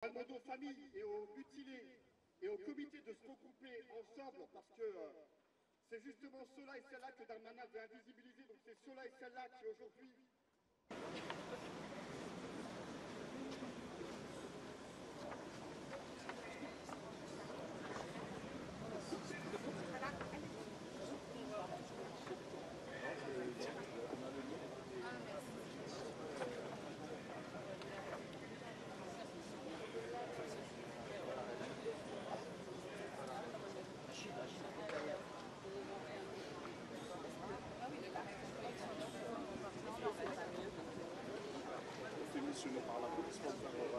On demande aux familles et aux mutilés et aux comités de se regrouper ensemble parce que c'est justement ceux-là et celles-là que Darmanin veut invisibiliser. Donc c'est ceux-là et celles-là qui aujourd'hui... Monsieur par la police pour faire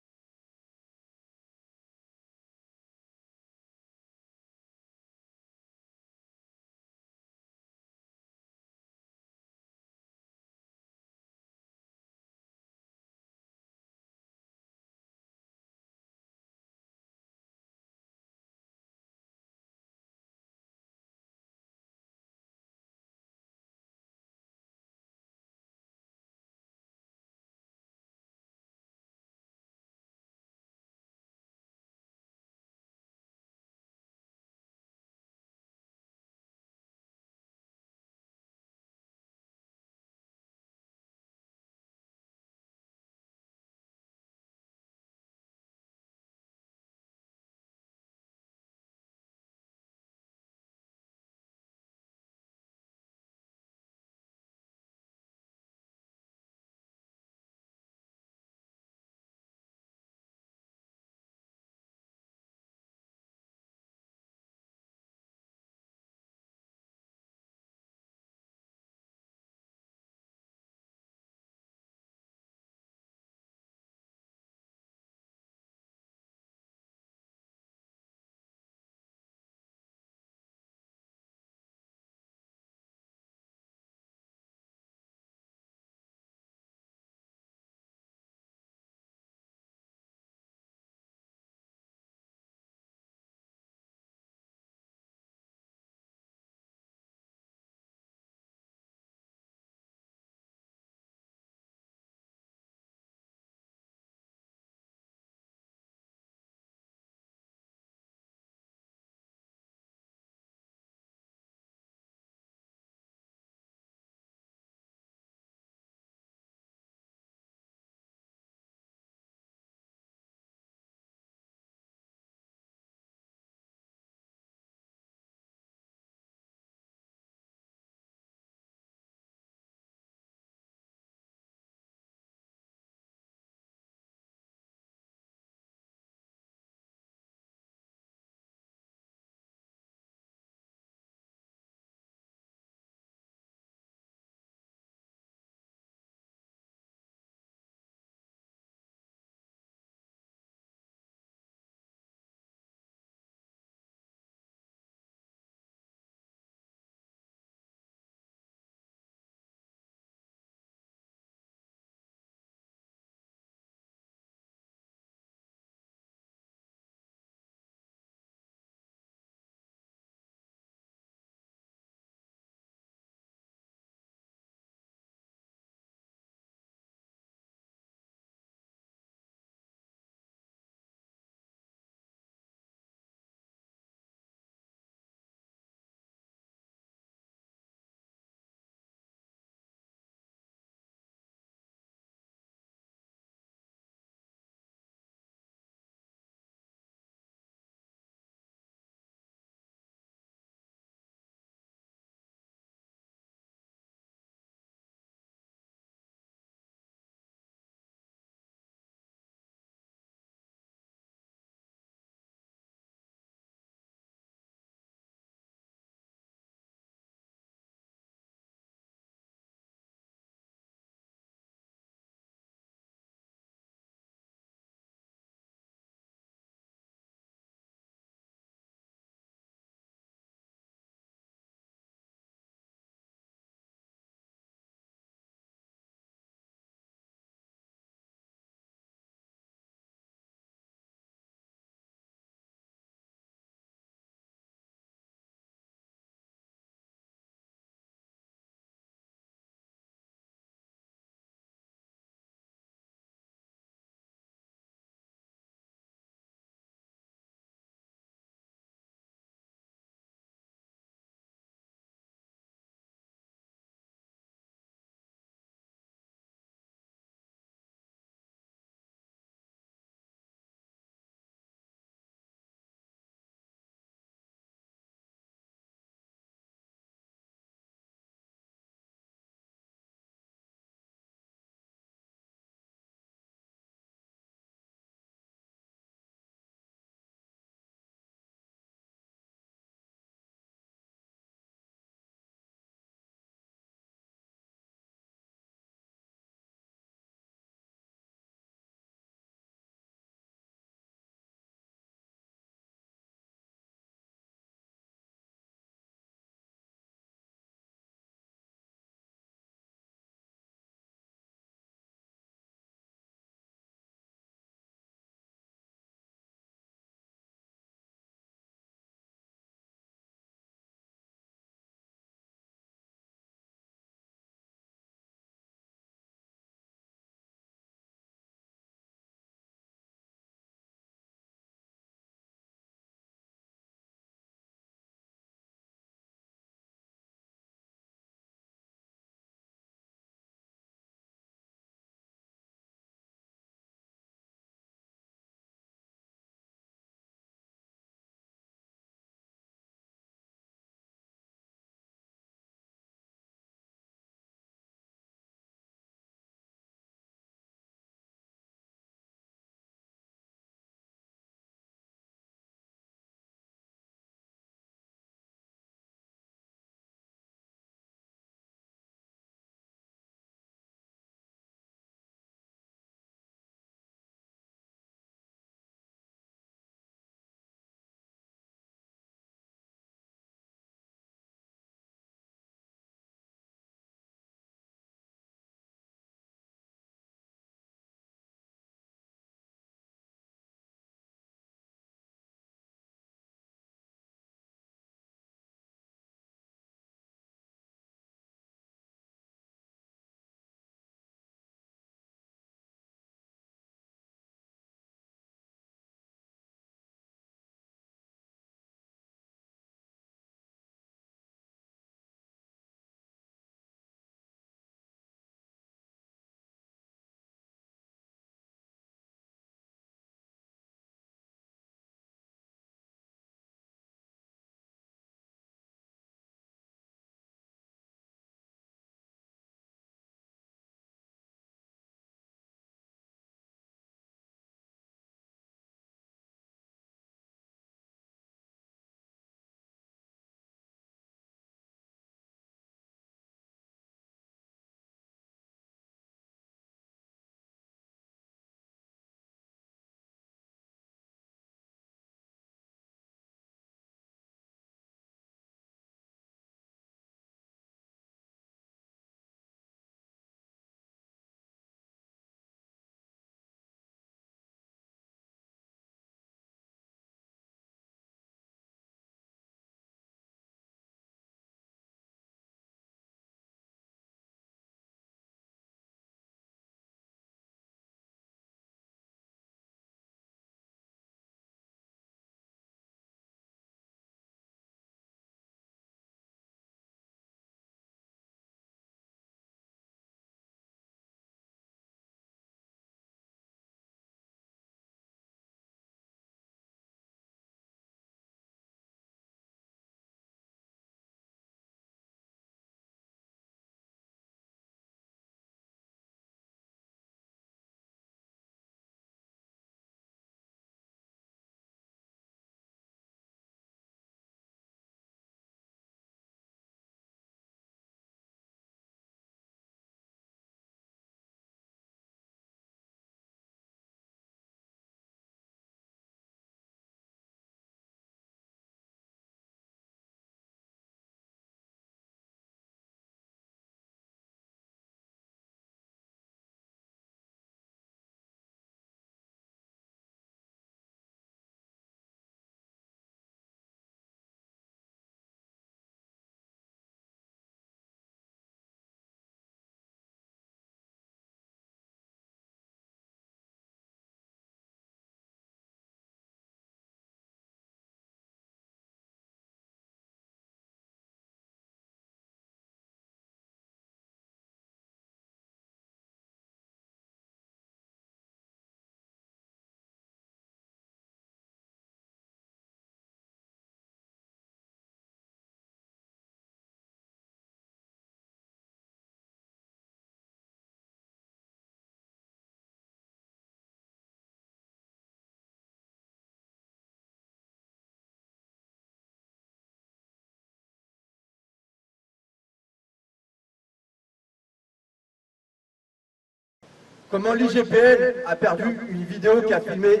comment l'IGPN a perdu une vidéo qui a filmé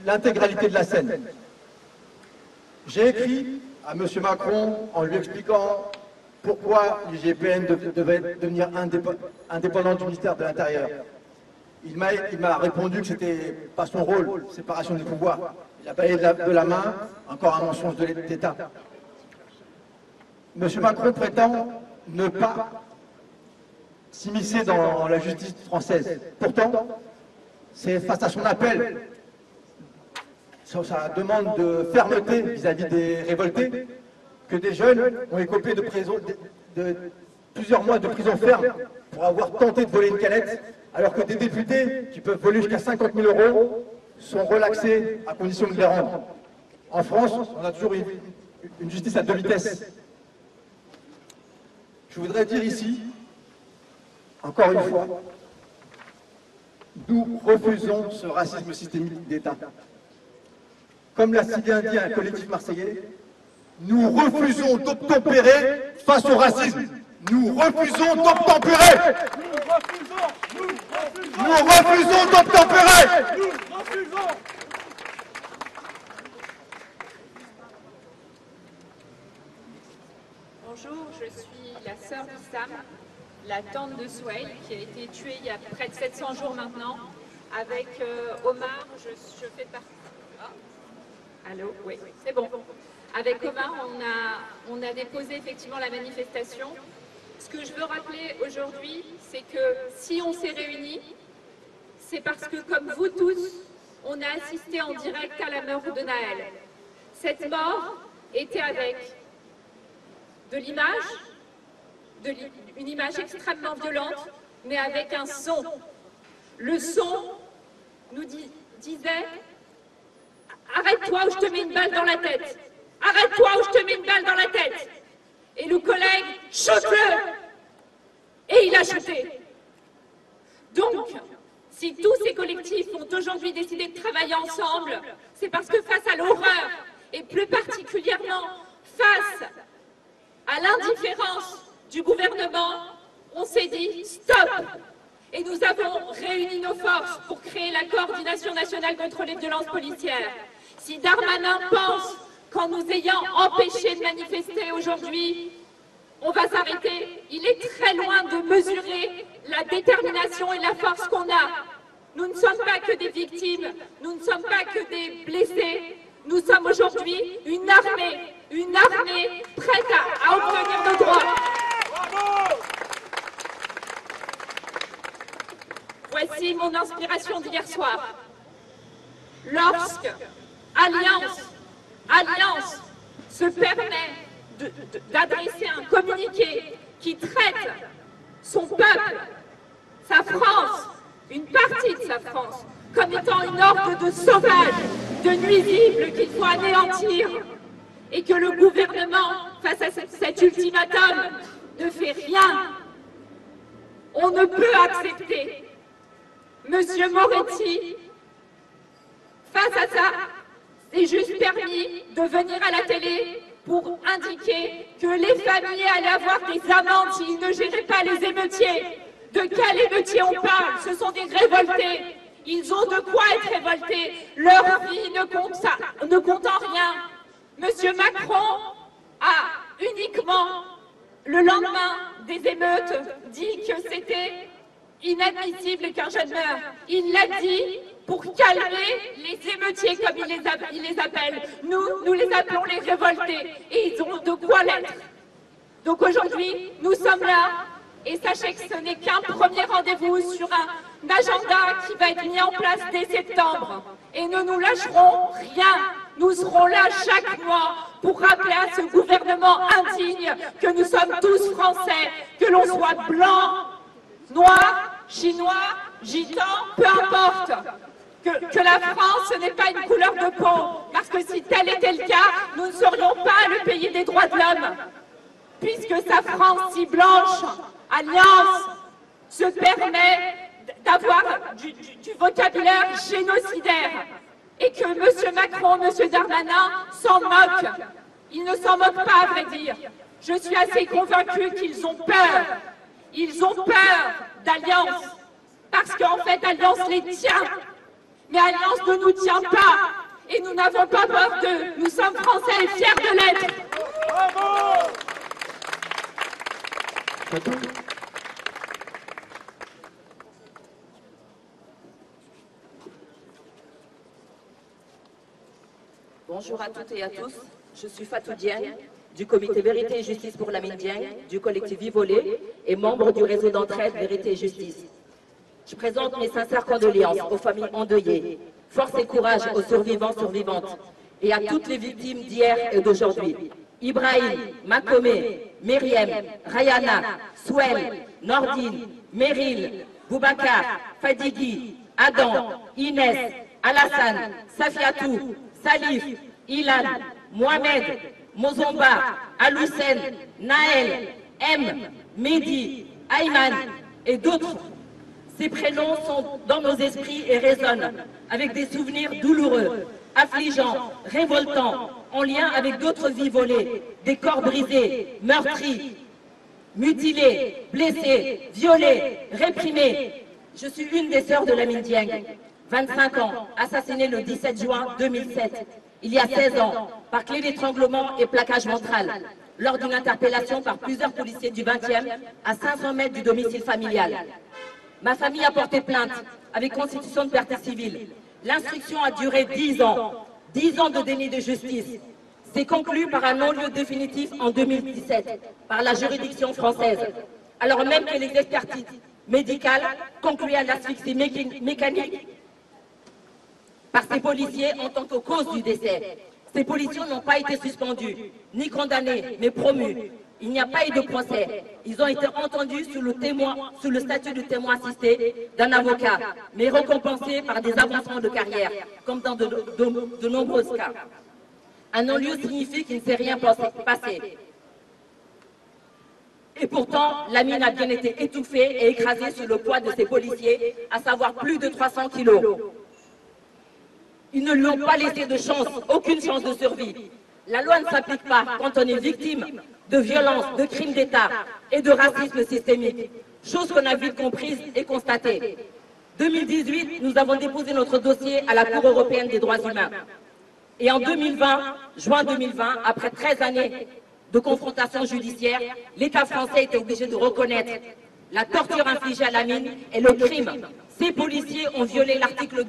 l'intégralité de la scène. J'ai écrit à M. Macron en lui expliquant pourquoi l'IGPN devait devenir indépendant du ministère de l'Intérieur. Il m'a répondu que ce n'était pas son rôle, séparation des pouvoirs. Il a balayé de la main, encore un mensonge de l'État. M. Macron prétend ne pas s'immiscer dans la justice française. Pourtant, c'est face à son appel, sa demande de fermeté vis-à-vis des révoltés, que des jeunes ont écopé de plusieurs mois de prison ferme pour avoir tenté de voler une canette, alors que des députés qui peuvent voler jusqu'à 50 000 € sont relaxés à condition de les rendre. En France, on a toujours une justice à deux vitesses. Je voudrais dire ici, encore une fois, nous refusons ce racisme systémique d'État. Comme l'a si bien dit un collectif marseillais, nous refusons d'obtempérer face au racisme. Nous refusons d'obtempérer. Nous refusons d'obtempérer. Bonjour, je suis la sœur d'Issam, la tante de Souheil, qui a été tuée il y a près de 700 jours maintenant, avec Omar, je fais partie... Oh. Allô? Oui, c'est bon. Avec Omar, on a déposé effectivement la manifestation. Ce que je veux rappeler aujourd'hui, c'est que si on s'est réunis, c'est parce que, comme vous tous, on a assisté en direct à la mort de Naël. Cette mort était avec de l'image, une image extrêmement violente, mais avec un son. Le son nous disait « Arrête-toi ou je te mets une balle dans la tête ! Arrête-toi ou je te mets une balle dans la tête !» Et le collègue « Shoot-le !» Et il a shooté. Donc, si tous ces collectifs ont aujourd'hui décidé de travailler ensemble, c'est parce que face à l'horreur, et plus particulièrement face à l'indifférence du gouvernement, on s'est dit stop. Et nous avons réuni nos forces pour créer la coordination nationale contre les violences policières. Si Darmanin pense qu'en nous ayant empêchés de manifester aujourd'hui, on va s'arrêter, il est très loin de mesurer la détermination et la force qu'on a. Nous ne sommes pas que des victimes, nous ne sommes pas que des blessés, nous sommes aujourd'hui une armée prête à obtenir nos droits. Voici mon inspiration d'hier soir. Lorsque Alliance se permet d'adresser un communiqué qui traite son peuple, sa France, une partie de sa France, comme étant une horde de sauvages, de nuisibles qu'il faut anéantir, et que le gouvernement, face à cet ultimatum, ne fait rien, on ne peut accepter. Monsieur Moretti, face à ça, s'est juste permis de venir à la télé pour indiquer que les familles allaient avoir des amendes s'ils ne géraient pas les émeutiers. De quels émeutiers on parle? Ce sont des révoltés. Ils ont de quoi être révoltés. Leur vie ne compte en rien. Monsieur Macron a uniquement, le lendemain des émeutes, dit que c'était inadmissible qu'un jeune meure. Il l'a dit pour calmer les émeutiers, comme il les appelle. Nous les appelons les révoltés, et ils ont de quoi l'être. Donc aujourd'hui, nous sommes là, et sachez que ce n'est qu'un premier rendez-vous sur un agenda qui va être mis en place dès septembre. Et nous ne nous lâcherons rien. Nous serons là chaque mois pour rappeler à ce gouvernement indigne que nous sommes tous Français, que l'on soit blanc, noir, chinois, gitan, peu importe. Que la France, ce n'est pas une couleur de peau, parce que si tel était le cas, nous ne serions pas le pays des droits de l'homme. Puisque sa France si blanche, Alliance, se permet d'avoir du vocabulaire génocidaire, et que M. Macron, M. Darmanin s'en moquent. Ils ne s'en moquent pas, à vrai dire. Je suis assez convaincue qu'ils ont peur. Ils ont peur d'Alliance. Parce qu'en fait, Alliance les tient. Mais Alliance ne nous tient pas. Et nous n'avons pas peur d'eux. Nous sommes Français et fiers de l'être. Bravo! Bonjour à toutes et à tous, je suis Fatou Dieng, du comité Vérité et Justice pour Lamine Dieng, du collectif Vivolé et membre du réseau d'entraide Vérité et Justice. Je présente mes sincères condoléances aux familles endeuillées, force et courage aux survivants, survivantes, et à toutes les victimes d'hier et d'aujourd'hui. Ibrahim, Makomé, Myriam, Rayana, Souel, Nordine, Meryl, Boubacar, Fadigui, Adam, Inès, Alassane, Safiatou, Salif, Ilan, Mohamed, Mozomba, Aloussen, Naël, M, Mehdi, Ayman et d'autres. Ces prénoms sont dans nos esprits et résonnent avec des souvenirs douloureux, affligeants, révoltants, en lien avec d'autres vies volées, des corps brisés, meurtris, mutilés, blessés, violés, réprimés. Je suis une des sœurs de Lamine Dieng, 25 ans, assassinée le 17 juin 2007, il y a 16 ans, par clé d'étranglement et plaquage ventral, lors d'une interpellation par plusieurs policiers du 20e à 500 mètres du domicile familial. Ma famille a porté plainte avec constitution de partie civile. L'instruction a duré 10 ans, 10 ans de déni de justice. C'est conclu par un non-lieu définitif en 2017 par la juridiction française, alors même que les expertises médicales concluaient à l'asphyxie mécanique par ces policiers en tant que cause du décès. Ces policiers n'ont pas été suspendus, ni condamnés, mais promus. Il n'y a pas eu de procès. Ils ont été entendus sous le statut de témoin assisté d'un avocat, mais récompensés par des avancements de carrière, comme dans de nombreux cas. Un non-lieu signifie qu'il ne s'est rien passé. Et pourtant, Lamine a bien été étouffé et écrasé sous le poids de ces policiers, à savoir plus de 300 kilos. Ils ne lui ont pas laissé de chance, aucune chance de survie. La loi ne s'applique pas quand on est victime de violences, de crimes d'État et de racisme systémique, chose qu'on a vite comprise et constatée. 2018, nous avons déposé notre dossier à la Cour européenne des droits humains. Et en 2020, juin 2020, après 13 années de confrontation judiciaire, l'État français était obligé de reconnaître la torture infligée à Lamine et le crime. Ces policiers ont violé l'article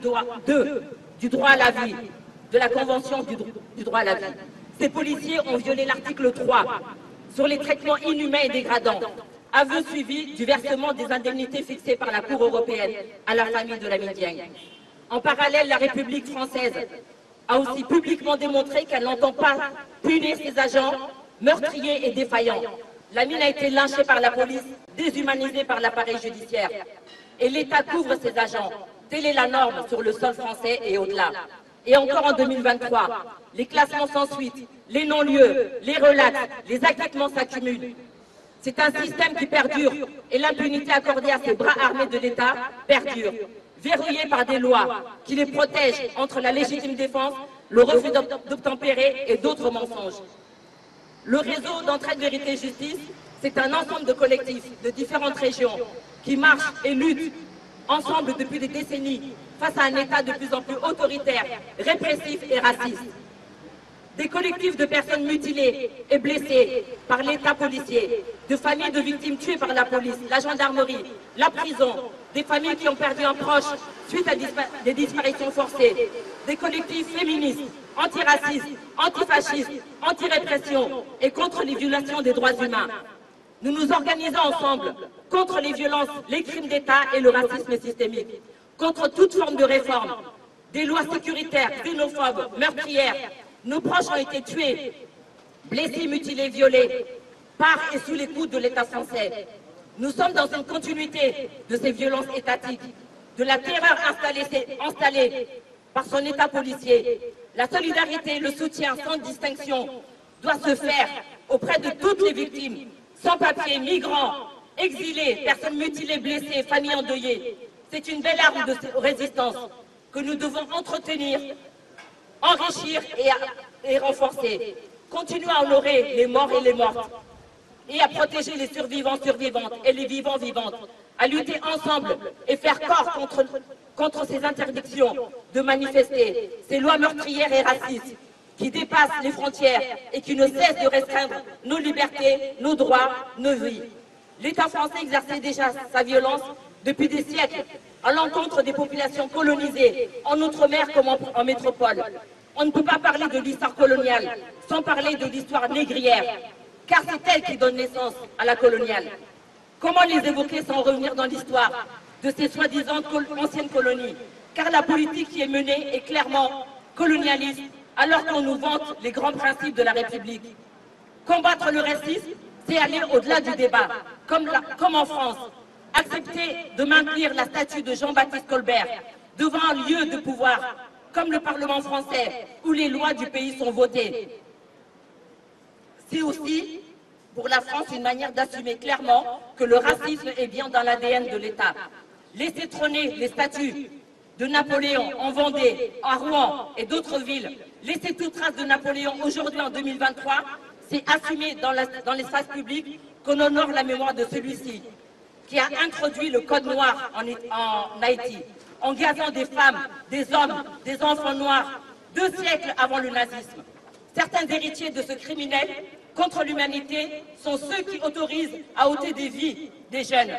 2 du droit à la vie, de la Convention du droit à la vie. Ces policiers ont violé l'article 3 sur les traitements inhumains et dégradants, aveu suivi du versement des indemnités fixées par la Cour européenne à la famille de Lamine Dieng. En parallèle, la République française a aussi publiquement démontré qu'elle n'entend pas punir ses agents meurtriers et défaillants. Lamine a été lynché par la police, déshumanisé par l'appareil judiciaire. Et l'État couvre ses agents. Telle est la norme sur le sol français et au-delà. Et encore en 2023, les classements sans suite, les non-lieux, les relax, les acquittements s'accumulent. C'est un système qui perdure et l'impunité accordée à ces bras armés de l'État perdure, verrouillée par des lois qui les protègent entre la légitime défense, le refus d'obtempérer et d'autres mensonges. Le réseau d'entraide Vérité et Justice, c'est un ensemble de collectifs de différentes régions qui marchent et luttent ensemble depuis des décennies face à un État de plus en plus autoritaire, répressif et raciste. Des collectifs de personnes mutilées et blessées par l'État policier, de familles de victimes tuées par la police, la gendarmerie, la prison, des familles qui ont perdu un proche suite à des disparitions forcées, des collectifs féministes, antiracistes, antifascistes, anti-répression et contre les violations des droits humains. Nous nous organisons ensemble contre les violences, les crimes d'État et le racisme systémique, contre toute forme de réforme, des lois sécuritaires, xénophobes, meurtrières. Nos proches ont été tués, blessés, mutilés, violés, par et sous les coups de l'État français. Nous sommes dans une continuité de ces violences étatiques, de la terreur installée par son État policier. La solidarité, le soutien sans distinction doit se faire auprès de toutes les victimes, sans papiers, migrants, exilés, personnes mutilées, blessées, familles endeuillées. C'est une belle arme de résistance que nous devons entretenir, enrichir et renforcer. Continuons à honorer les morts et les mortes et à protéger les survivants, survivantes et les vivants, vivantes, à lutter ensemble et faire corps contre ces interdictions de manifester, ces lois meurtrières et racistes qui dépassent les frontières et qui ne cessent de restreindre nos libertés, nos droits, nos vies. L'État français exerçait déjà sa violence depuis des siècles à l'encontre des populations colonisées, en outre-mer comme en métropole. On ne peut pas parler de l'histoire coloniale sans parler de l'histoire négrière, car c'est elle qui donne naissance à la coloniale. Comment les évoquer sans revenir dans l'histoire de ces soi-disant anciennes colonies? Car la politique qui est menée est clairement colonialiste, alors qu'on nous vante les grands principes de la République. Combattre le racisme, c'est aller au-delà du débat, comme en France. Accepter de maintenir la statue de Jean-Baptiste Colbert devant un lieu de pouvoir, comme le Parlement français, où les lois du pays sont votées. C'est aussi, pour la France, une manière d'assumer clairement que le racisme est bien dans l'ADN de l'État. Laisser trôner les statues de Napoléon en Vendée, à Rouen et d'autres villes, laisser toute trace de Napoléon aujourd'hui en 2023, c'est assumer dans l'espace public qu'on honore la mémoire de celui-ci, qui a introduit le code noir en Haïti, en gazant des femmes, des hommes, des enfants noirs, 2 siècles avant le nazisme. Certains héritiers de ce criminel contre l'humanité sont ceux qui autorisent à ôter des vies des jeunes.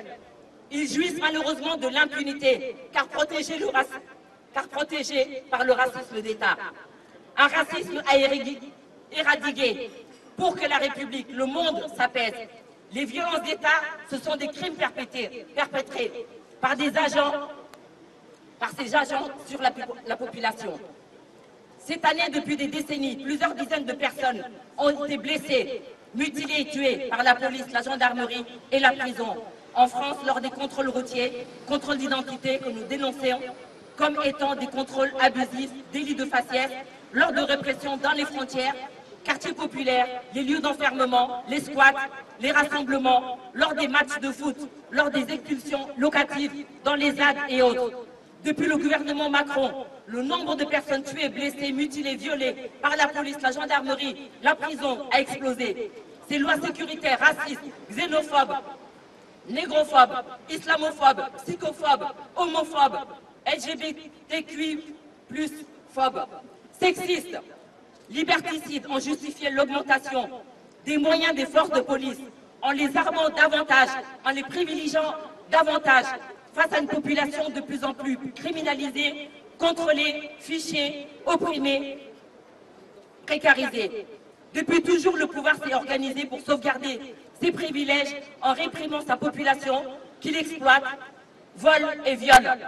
Ils jouissent malheureusement de l'impunité, car protégés par le racisme d'État. Un racisme à éradiquer pour que la République, le monde s'apaise. Les violences d'État, ce sont des crimes perpétrés par ces agents sur la population. Cette année, depuis des décennies, plusieurs dizaines de personnes ont été blessées, mutilées et tuées par la police, la gendarmerie et la prison. En France, lors des contrôles routiers, contrôles d'identité que nous dénonçons comme étant des contrôles abusifs, délits de faciès, lors de répression dans les frontières, quartiers populaires, les lieux d'enfermement, les squats, les rassemblements, lors des matchs de foot, lors des expulsions locatives, dans les ZAD et autres. Depuis le gouvernement Macron, le nombre de personnes tuées, blessées, mutilées, violées par la police, la gendarmerie, la prison a explosé. Ces lois sécuritaires racistes, xénophobes, négrophobes, islamophobes, psychophobes, homophobes, LGBTQI+, phobes, sexistes, liberticides ont justifié l'augmentation des moyens des forces de police en les armant davantage, en les privilégiant davantage face à une population de plus en plus criminalisée, contrôlée, fichée, opprimée, précarisée. Depuis toujours, le pouvoir s'est organisé pour sauvegarder ses privilèges en réprimant sa population qu'il exploite, vole et viole.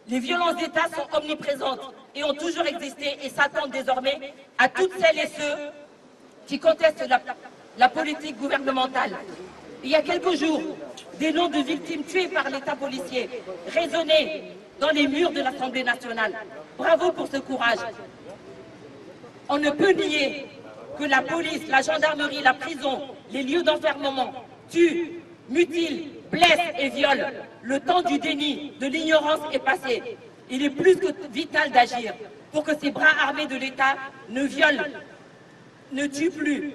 Les violences d'État sont omniprésentes et ont toujours existé et s'attendent désormais à toutes celles et ceux qui contestent la politique gouvernementale. Il y a quelques jours, des noms de victimes tuées par l'État policier résonnaient dans les murs de l'Assemblée nationale. Bravo pour ce courage. On ne peut nier que la police, la gendarmerie, la prison, les lieux d'enfermement tuent, mutilent, blessent et violent. Le temps du déni, de l'ignorance est passé. Il est plus que vital d'agir pour que ces bras armés de l'État ne violent, ne tuent plus,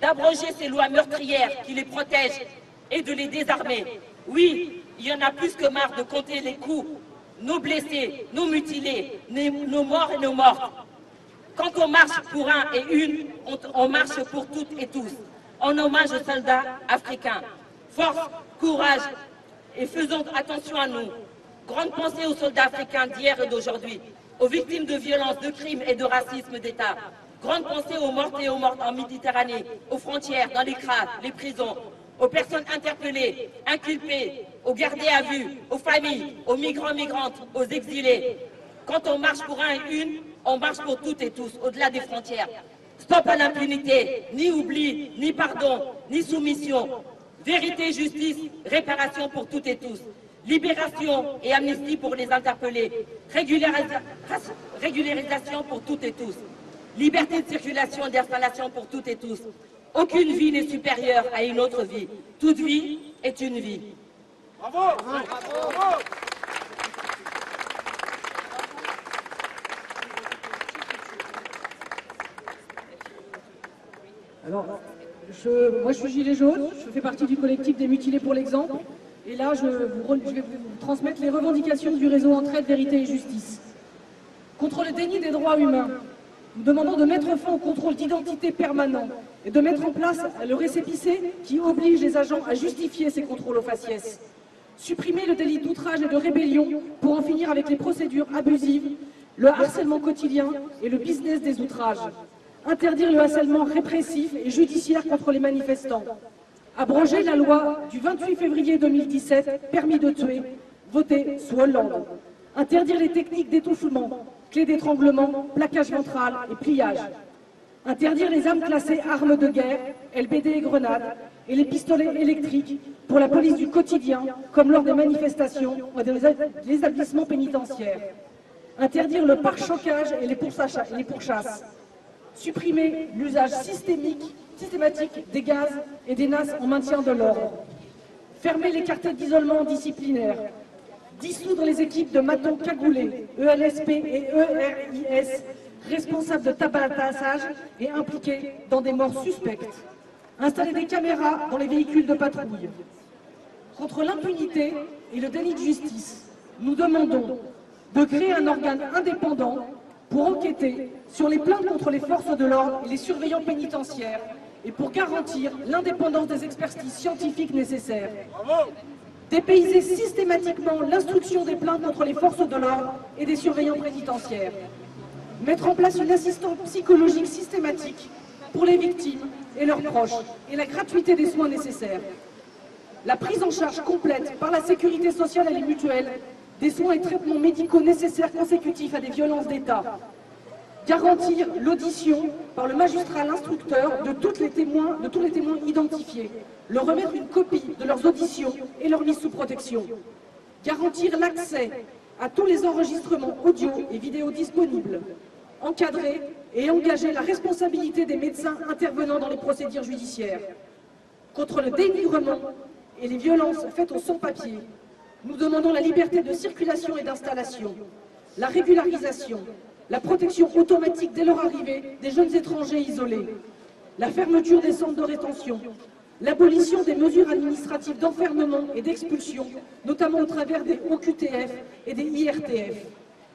d'abroger ces lois meurtrières qui les protègent et de les désarmer. Oui, il y en a plus que marre de compter les coups, nos blessés, nos mutilés, nos morts et nos mortes. Quand on marche pour un et une, on marche pour toutes et tous, en hommage aux soldats africains. Force, courage et faisons attention à nous. Grande pensée aux soldats africains d'hier et d'aujourd'hui, aux victimes de violences, de crimes et de racisme d'État. Grande pensée aux mortes et aux morts en Méditerranée, aux frontières, dans les CRA, les prisons, aux personnes interpellées, inculpées, aux gardés à vue, aux familles, aux migrants, migrantes, aux exilés. Quand on marche pour un et une, on marche pour toutes et tous, au-delà des frontières. Stop à l'impunité, ni oubli, ni pardon, ni soumission. Vérité, justice, réparation pour toutes et tous. Libération et amnistie pour les interpellés. Régularisation pour toutes et tous. Liberté de circulation et d'installation pour toutes et tous. Aucune vie n'est supérieure à une autre vie. Toute vie est une vie. Bravo, bravo, bravo. Alors, moi je suis gilet jaune, je fais partie du collectif des mutilés pour l'exemple. Et là, je vais vous transmettre les revendications du réseau Entraide, Vérité et Justice. Contre le déni des droits humains, nous demandons de mettre fin au contrôle d'identité permanent et de mettre en place le récépissé qui oblige les agents à justifier ces contrôles au faciès. Supprimer le délit d'outrage et de rébellion pour en finir avec les procédures abusives, le harcèlement quotidien et le business des outrages. Interdire le harcèlement répressif et judiciaire contre les manifestants. Abroger la loi du 28 février 2017, permis de tuer, votée sous Hollande. Interdire les techniques d'étouffement, clés d'étranglement, plaquage ventral et pliage. Interdire les armes classées armes de guerre, LBD et grenades, et les pistolets électriques pour la police du quotidien, comme lors des manifestations ou des établissements pénitentiaires. Interdire le pare-choquage et les pourchasses. Supprimer l'usage systématique des gaz et des NAS en maintien de l'ordre. Fermer les quartiers d'isolement disciplinaire. Dissoudre les équipes de matons cagoulés, ELSP et ERIS, responsables de tabassage et impliqués dans des morts suspectes. Installer des caméras dans les véhicules de patrouille. Contre l'impunité et le déni de justice, nous demandons de créer un organe indépendant pour enquêter sur les plaintes contre les forces de l'ordre et les surveillants pénitentiaires et pour garantir l'indépendance des expertises scientifiques nécessaires. Dépayser systématiquement l'instruction des plaintes contre les forces de l'ordre et des surveillants pénitentiaires. Mettre en place une assistance psychologique systématique pour les victimes et leurs proches et la gratuité des soins nécessaires. La prise en charge complète par la sécurité sociale et les mutuelles des soins et traitements médicaux nécessaires consécutifs à des violences d'État. Garantir l'audition par le magistrat l'instructeur de tous les témoins identifiés. Leur remettre une copie de leurs auditions et leur mise sous protection. Garantir l'accès à tous les enregistrements audio et vidéo disponibles. Encadrer et engager la responsabilité des médecins intervenant dans les procédures judiciaires. Contre le dénigrement et les violences faites aux sans-papiers, nous demandons la liberté de circulation et d'installation, la régularisation, la protection automatique dès leur arrivée des jeunes étrangers isolés, la fermeture des centres de rétention, l'abolition des mesures administratives d'enfermement et d'expulsion, notamment au travers des OQTF et des IRTF,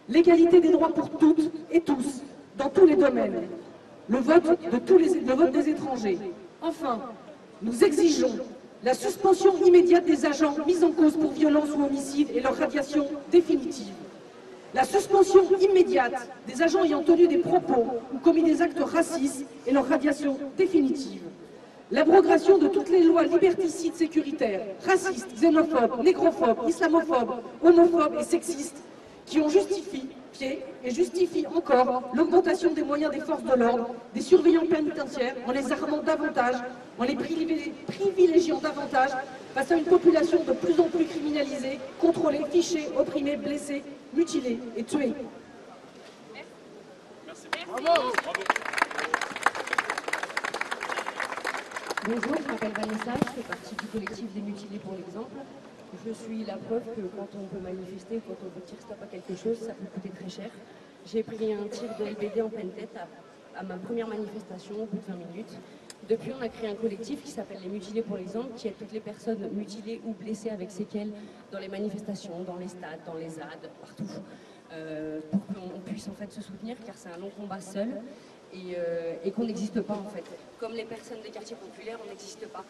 l'égalité des droits pour toutes et tous, dans tous les domaines, le vote des étrangers. Enfin, nous exigeons la suspension immédiate des agents mis en cause pour violence ou homicide et leur radiation définitive. La suspension immédiate des agents ayant tenu des propos ou commis des actes racistes et leur radiation définitive. L'abrogation de toutes les lois liberticides sécuritaires, racistes, xénophobes, négrophobes, islamophobes, homophobes et sexistes qui ont justifié et justifient encore l'augmentation des moyens des forces de l'ordre, des surveillants pénitentiaires, en les armant davantage, en les privilégiant davantage face à une population de plus en plus criminalisée, contrôlée, fichée, opprimée, blessée, mutilée et tuée. Merci. Bravo. Bonjour, je m'appelle Vanessa, je fais partie du collectif des mutilés pour l'exemple. Je suis la preuve que quand on peut manifester, quand on veut dire stop à quelque chose, ça peut coûter très cher. J'ai pris un tir de LBD en pleine tête à ma première manifestation au bout de 20 minutes. Depuis, on a créé un collectif qui s'appelle les mutilés pour l'exemple, qui aide toutes les personnes mutilées ou blessées avec séquelles dans les manifestations, dans les stades, dans les ZAD, partout, pour qu'on puisse en fait se soutenir, car c'est un long combat seul. Et qu'on n'existe pas en fait. Comme les personnes des quartiers populaires, on n'existe pas.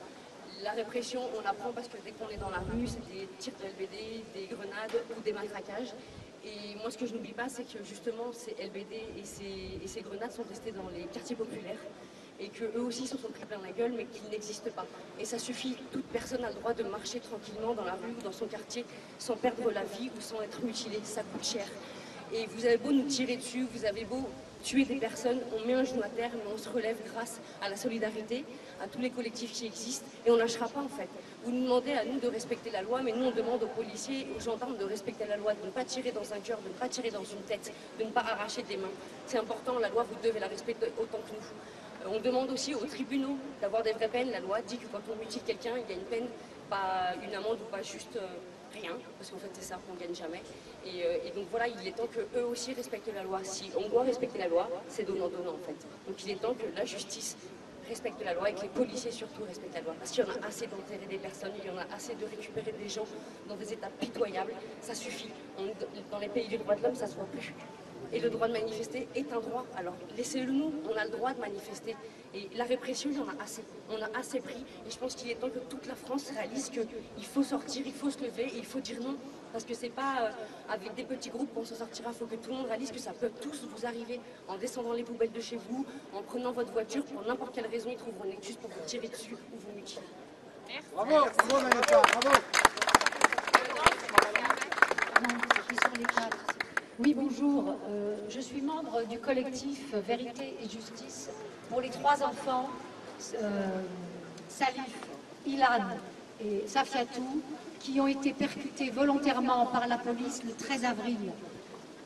La répression, on apprend parce que dès qu'on est dans la rue, c'est des tirs de LBD, des grenades ou des matraquages. Et moi, ce que je n'oublie pas, c'est que justement, ces LBD et ces grenades sont restés dans les quartiers populaires et qu'eux aussi se sont pris plein la gueule, mais qu'ils n'existent pas. Et ça suffit, toute personne a le droit de marcher tranquillement dans la rue ou dans son quartier sans perdre la vie ou sans être mutilé. Ça coûte cher. Et vous avez beau nous tirer dessus, vous avez beau tuer des personnes, on met un genou à terre, mais on se relève grâce à la solidarité, à tous les collectifs qui existent, et on ne lâchera pas en fait. Vous nous demandez à nous de respecter la loi, mais nous on demande aux policiers, aux gendarmes de respecter la loi, de ne pas tirer dans un cœur, de ne pas tirer dans une tête, de ne pas arracher des mains. C'est important, la loi, vous devez la respecter autant que nous. On demande aussi aux tribunaux d'avoir des vraies peines. La loi dit que quand on mutile quelqu'un, il y a une peine, pas une amende ou pas juste rien, parce qu'en fait c'est ça qu'on gagne jamais. Et donc voilà, il est temps qu'eux aussi respectent la loi. Si on doit respecter la loi, c'est donnant-donnant en fait. Donc il est temps que la justice respectent la loi et que les policiers surtout respectent la loi. Parce qu'il y en a assez d'enterrer des personnes, il y en a assez de récupérer des gens dans des états pitoyables. Ça suffit. Dans les pays du droit de l'homme, ça se voit plus. Et le droit de manifester est un droit. Alors laissez-le nous, on a le droit de manifester. Et la répression, il y en a assez. On a assez pris. Et je pense qu'il est temps que toute la France réalise qu'il faut sortir, il faut se lever et il faut dire non. Parce que c'est pas avec des petits groupes qu'on s'en sortira. Il faut que tout le monde réalise que ça peut tous vous arriver en descendant les poubelles de chez vous, en prenant votre voiture, pour n'importe quelle raison, ils trouveront une excuse pour vous tirer dessus ou vous mutiler. Merci. Bravo, bravo Vanessa, bravo. Oui, bonjour. Je suis membre du collectif Vérité et Justice pour les 3 enfants, Salif, Ilan et Safiatou, qui ont été percutés volontairement par la police le 13 avril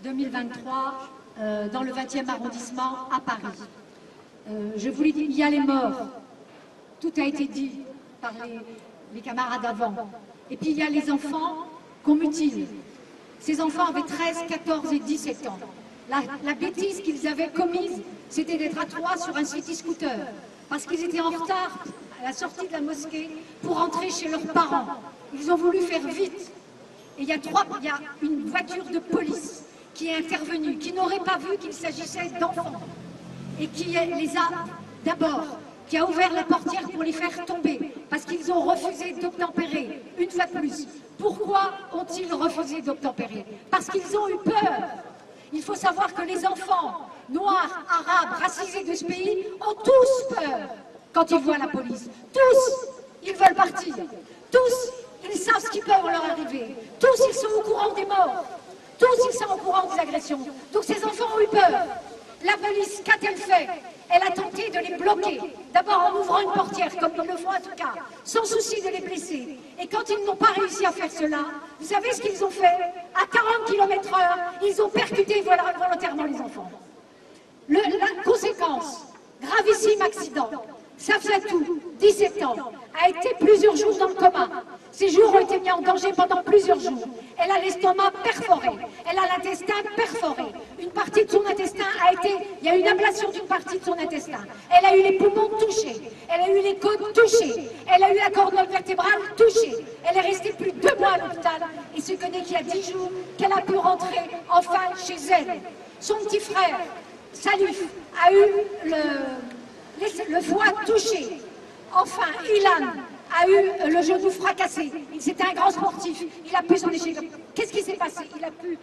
2023 dans le 20e arrondissement à Paris. Je vous l'ai dit, il y a les morts. Tout a été dit par les camarades avant. Et puis il y a les enfants qu'on mutile. Ces enfants avaient 13, 14 et 17 ans. La bêtise qu'ils avaient commise, c'était d'être à 3 sur un city-scooter, parce qu'ils étaient en retard à la sortie de la mosquée pour rentrer chez leurs parents. Ils ont voulu faire vite. Et il y a une voiture de police qui est intervenue, qui n'aurait pas vu qu'il s'agissait d'enfants, et qui les a d'abord, qui a ouvert la portière pour les faire tomber, parce qu'ils ont refusé d'obtempérer, une fois de plus. Pourquoi ont-ils refusé d'obtempérer? Parce qu'ils ont eu peur. Il faut savoir que les enfants noirs, arabes, racisés de ce pays ont tous peur quand ils voient la police. Tous, ils veulent partir. Tous, ils savent ce qui peut leur arriver. Tous, ils sont au courant des morts. Tous, ils sont au courant des agressions. Donc ces enfants ont eu peur. La police, qu'a-t-elle fait? Elle a tenté de les bloquer, d'abord en ouvrant une portière, comme ils le font en tout cas, sans souci de les blesser. Et quand ils n'ont pas réussi à faire cela, vous savez ce qu'ils ont fait? À 40 km/h, ils ont percuté volontairement les enfants. La conséquence, gravissime accident. Safiatou, 17 ans, a été plusieurs jours dans le coma. Ses jours ont été mis en danger pendant plusieurs jours. Elle a l'estomac perforé, elle a l'intestin perforé. Une partie de son intestin il y a eu une ablation d'une partie de son intestin. Elle a eu les poumons touchés, elle a eu les côtes touchées, elle a eu la colonne vertébrale touchée. Elle est restée plus de 2 mois à l'hôpital et ce n'est qu'il y a 10 jours qu'elle a pu rentrer enfin chez elle. Son petit frère, Salif, a eu le foie touché. Enfin, Ilan a eu le genou fracassé. C'était un grand sportif. Il a pu s'en échapper. Qu'est-ce qui s'est passé? Il a pu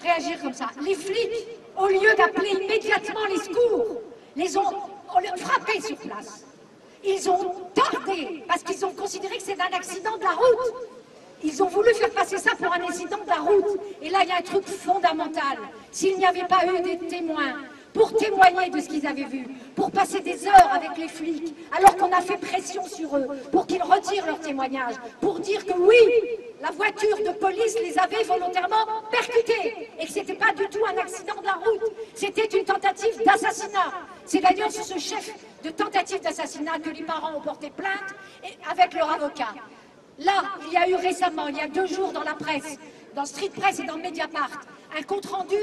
réagir comme ça. Les flics, au lieu d'appeler immédiatement les secours, ont frappé sur place. Ils ont tardé parce qu'ils ont considéré que c'était un accident de la route. Ils ont voulu faire passer ça pour un incident de la route. Et là, il y a un truc fondamental. S'il n'y avait pas eu des témoins pour témoigner de ce qu'ils avaient vu, pour passer des heures avec les flics, alors qu'on a fait pression sur eux, pour qu'ils retirent leur témoignage, pour dire que oui, la voiture de police les avait volontairement percutés, et que ce n'était pas du tout un accident de la route, c'était une tentative d'assassinat. C'est d'ailleurs sur ce chef de tentative d'assassinat que les parents ont porté plainte avec leur avocat. Là, il y a eu récemment, il y a 2 jours dans la presse, dans Street Press et dans Mediapart, un compte-rendu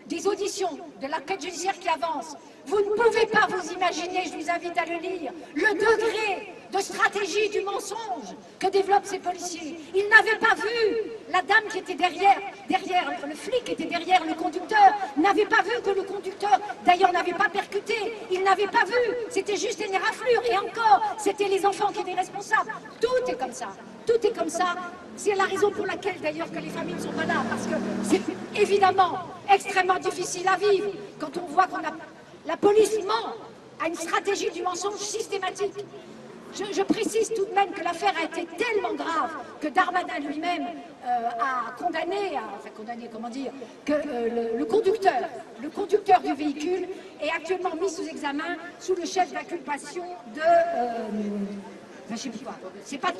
des auditions, de l'enquête judiciaire qui avance. Vous ne pouvez pas vous imaginer, je vous invite à le lire, le degré de stratégie du mensonge que développent ces policiers. Ils n'avaient pas vu la dame qui était derrière, le flic qui était derrière le conducteur, n'avait pas vu que le conducteur, d'ailleurs, n'avait pas percuté. Ils n'avaient pas vu, c'était juste une éraflure. Et encore, c'était les enfants qui étaient responsables. Tout est comme ça. Tout est comme ça. C'est la raison pour laquelle, d'ailleurs, que les familles ne sont pas là. Parce que c'est évidemment extrêmement difficile à vivre quand on voit la police ment à une stratégie du mensonge systématique. Je précise tout de même que l'affaire a été tellement grave que Darmanin lui-même a condamné, comment dire, que le conducteur du véhicule est actuellement mis sous examen sous le chef d'inculpation de... je ne sais plus quoi. C'est pas...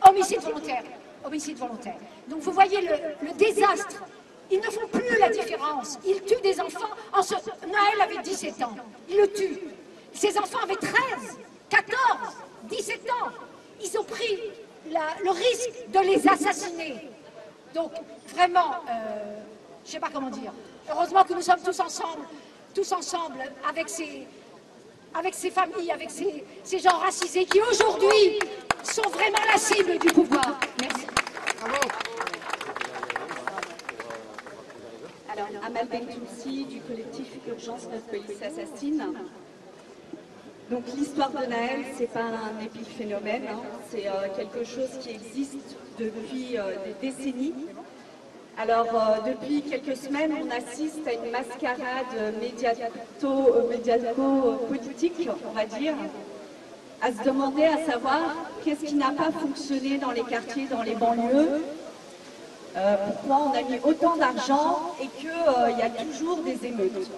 Homicide volontaire. Homicide volontaire. Donc vous voyez le désastre. Ils ne font plus la différence. Ils tuent des enfants. Naël avait 17 ans. Ils le tuent. Ces enfants avaient 13, 14, 17 ans. Ils ont pris le risque de les assassiner. Donc, vraiment, je ne sais pas comment dire. Heureusement que nous sommes tous ensemble avec ces avec ces familles, avec ces gens racisés qui aujourd'hui sont vraiment la cible du pouvoir. Merci. Alors, Amal Bentoussi du collectif Urgence Notre Police Assassine. Donc l'histoire de Naël, c'est pas un épiphénomène, hein, c'est quelque chose qui existe depuis des décennies. Alors depuis quelques semaines, on assiste à une mascarade médiatico-politique, on va dire, à se demander à savoir qu'est-ce qui n'a pas fonctionné dans les quartiers, dans les banlieues, pourquoi on a mis autant d'argent et qu'il y a toujours des émeutes.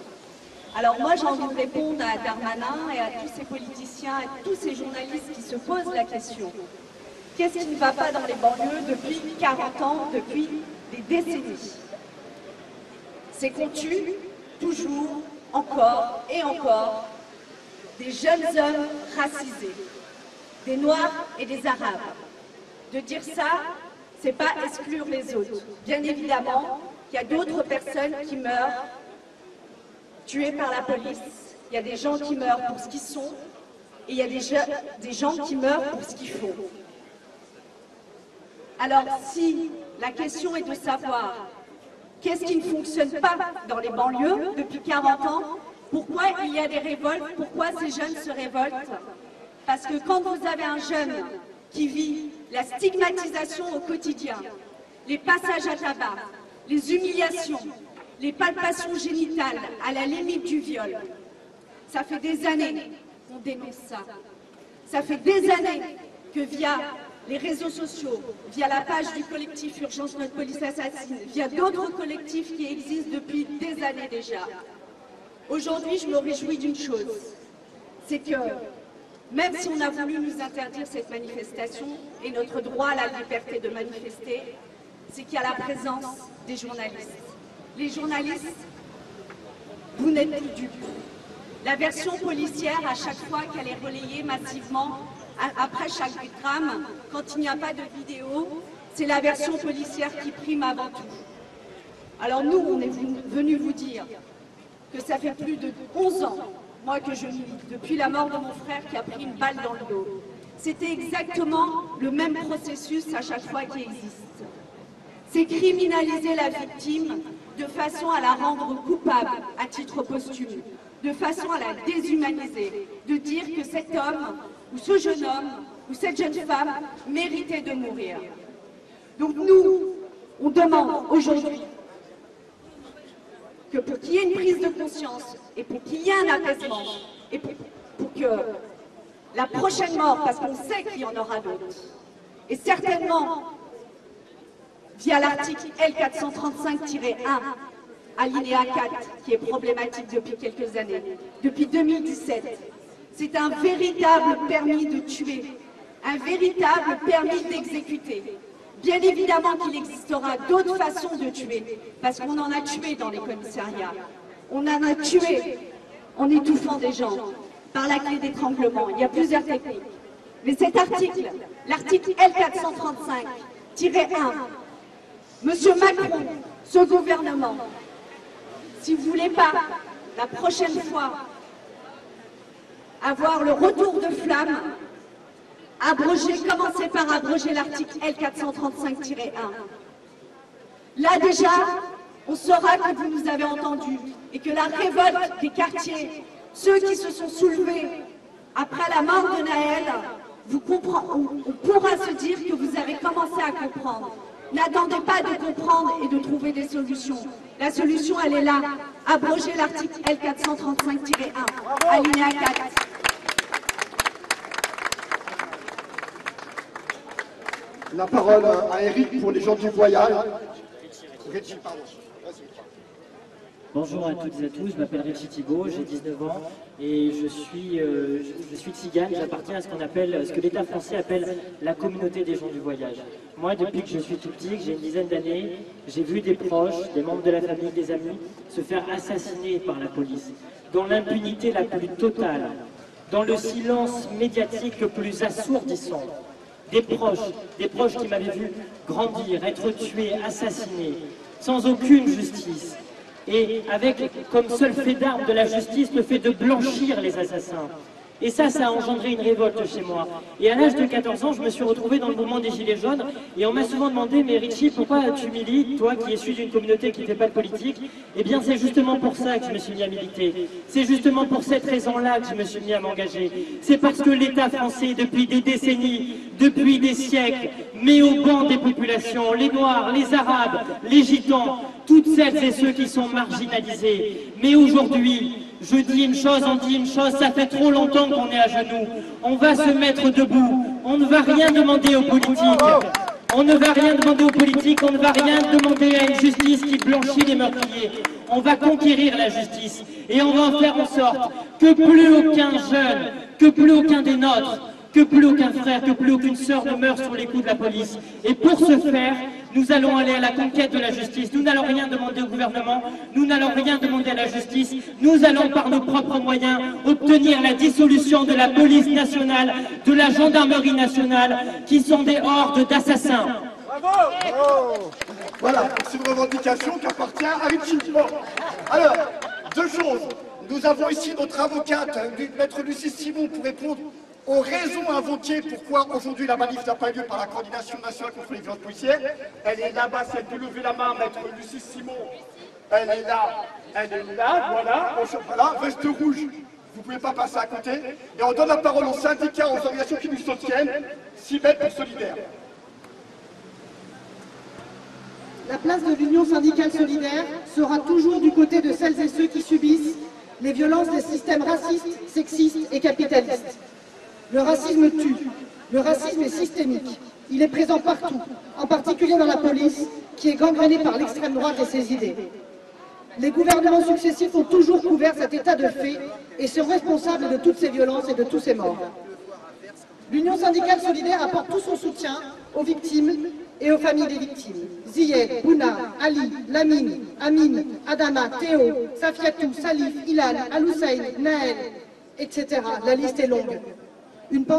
Alors moi j'ai envie de répondre à Darmanin et à tous ces politiciens, à tous ces journalistes qui se posent la question. Qu'est-ce qui ne va pas dans les banlieues depuis 40 ans, depuis des décennies? C'est qu'on tue toujours, encore et encore, des jeunes hommes racisés, des Noirs et des Arabes. De dire ça, c'est pas exclure les autres. Bien évidemment, il y a d'autres personnes qui meurent tués par la police, il y a des gens qui meurent pour ce qu'ils sont, et il y a des gens qui meurent pour ce qu'ils font. Alors si la question est de savoir qu'est-ce qui ne fonctionne pas dans les banlieues depuis 40 ans, pourquoi il y a des révoltes, pourquoi ces jeunes se révoltent? Parce que quand vous avez un jeune qui vit la stigmatisation au quotidien, les passages à tabac, les humiliations, les palpations génitales à la limite du viol. Ça fait des années qu'on dénonce ça. Ça fait des années que via les réseaux sociaux, via la page du collectif Urgence Notre Police Assassine, via d'autres collectifs qui existent depuis des années déjà. Aujourd'hui, je me réjouis d'une chose, c'est que même si on a voulu nous interdire cette manifestation et notre droit à la liberté de manifester, c'est qu'il y a la présence des journalistes. Les journalistes, vous n'êtes plus dupes. La version policière, à chaque fois qu'elle est relayée massivement, après chaque drame, quand il n'y a pas de vidéo, c'est la version policière qui prime avant tout. Alors nous, on est venus vous dire que ça fait plus de 11 ans, moi que je milite, depuis la mort de mon frère qui a pris une balle dans le dos. C'était exactement le même processus à chaque fois qui existe. C'est criminaliser la victime de façon à la rendre coupable à titre posthume, de façon à la déshumaniser, de dire que cet homme, ou ce jeune homme, ou cette jeune femme méritait de mourir. Donc nous, on demande aujourd'hui que pour qu'il y ait une prise de conscience, et pour qu'il y ait un apaisement, et pour que la prochaine mort, parce qu'on sait qu'il y en aura d'autres, et certainement via l'article L435-1, alinéa 4, qui est problématique depuis quelques années, depuis 2017. C'est un véritable permis de tuer, un véritable permis d'exécuter. Bien évidemment qu'il existera d'autres façons de tuer, parce qu'on en a tué dans les commissariats. On en a tué en étouffant des gens, par la clé d'étranglement. Il y a plusieurs techniques. Mais cet article, l'article L435-1, Monsieur Macron, ce gouvernement, si vous ne voulez pas, la prochaine fois, avoir le retour de flamme, commencez par abroger l'article L435-1. Là déjà, on saura que vous nous avez entendus et que la révolte des quartiers, ceux qui se sont soulevés après la mort de Naël, on pourra se dire que vous avez commencé à comprendre. N'attendez pas de comprendre et de trouver des solutions. La solution, elle est là. Abroger l'article L435-1, alinéa 4. La parole à Eric pour les gens du voyage. Richie, pardon. Bonjour à toutes et à tous, je m'appelle Richie Thibault, j'ai 19 ans et je suis tzigane, j'appartiens à ce que l'État français appelle la communauté des gens du voyage. Moi, depuis que je suis tout petit, que j'ai une dizaine d'années, j'ai vu des proches, des membres de la famille, des amis, se faire assassiner par la police, dans l'impunité la plus totale, dans le silence médiatique le plus assourdissant. Des proches qui m'avaient vu grandir, être tués, assassinés, sans aucune justice. et avec comme seul fait d'arme de la justice le fait de blanchir les assassins. Et ça a engendré une révolte chez moi. Et à l'âge de 14 ans, je me suis retrouvé dans le mouvement des Gilets jaunes. Et on m'a souvent demandé, mais Richie, pourquoi tu milites, toi qui es issu d'une communauté qui ne fait pas de politique? Eh bien, c'est justement pour ça que je me suis mis à militer. C'est justement pour cette raison-là que je me suis mis à m'engager. C'est parce que l'État français, depuis des décennies, depuis des siècles, met au banc des populations, les Noirs, les Arabes, les Gitans, toutes celles et ceux qui sont marginalisés. Mais aujourd'hui, je dis une chose, on dit une chose, ça fait trop longtemps qu'on est à genoux. On va se mettre debout. On ne va rien demander aux politiques. On ne va rien demander aux politiques, on ne va rien demander à une justice qui blanchit les meurtriers. On va conquérir la justice et on va en faire en sorte que plus aucun jeune, que plus aucun des nôtres, que plus aucun frère, que plus aucune sœur ne meure sous les coups de la police. Et pour ce faire, nous allons aller à la conquête de la justice. Nous n'allons rien demander au gouvernement, nous n'allons rien demander à la justice. Nous allons par nos propres moyens obtenir la dissolution de la police nationale, de la gendarmerie nationale, qui sont des hordes d'assassins. Bravo! Voilà, c'est une revendication qui appartient à Richie. Bon. Alors, deux choses. Nous avons ici notre avocate, maître Lucie Simon, pour répondre aux raisons invoquées pourquoi aujourd'hui la manif n'a pas lieu par la coordination nationale contre les violences policières. Elle est là-bas, si elle peut lever la main, maître Lucie Simon. Elle est là, voilà, voilà, veste rouge. Vous ne pouvez pas passer à côté. Et on donne la parole aux syndicats, aux organisations qui nous soutiennent, 6 mètres pour solidaire. La place de l'Union syndicale solidaire sera toujours du côté de celles et ceux qui subissent les violences des systèmes racistes, sexistes et capitalistes. Le racisme tue. Le racisme est systémique. Il est présent partout, en particulier dans la police, qui est gangrénée par l'extrême droite et ses idées. Les gouvernements successifs ont toujours couvert cet état de fait et sont responsables de toutes ces violences et de tous ces morts. L'Union syndicale solidaire apporte tout son soutien aux victimes et aux familles des victimes. Ziyed, Bouna, Ali, Lamine, Amine, Adama, Théo, Safiatou, Salif, Hilal, Al-Hussein, Naël, etc. La liste est longue. Une pensée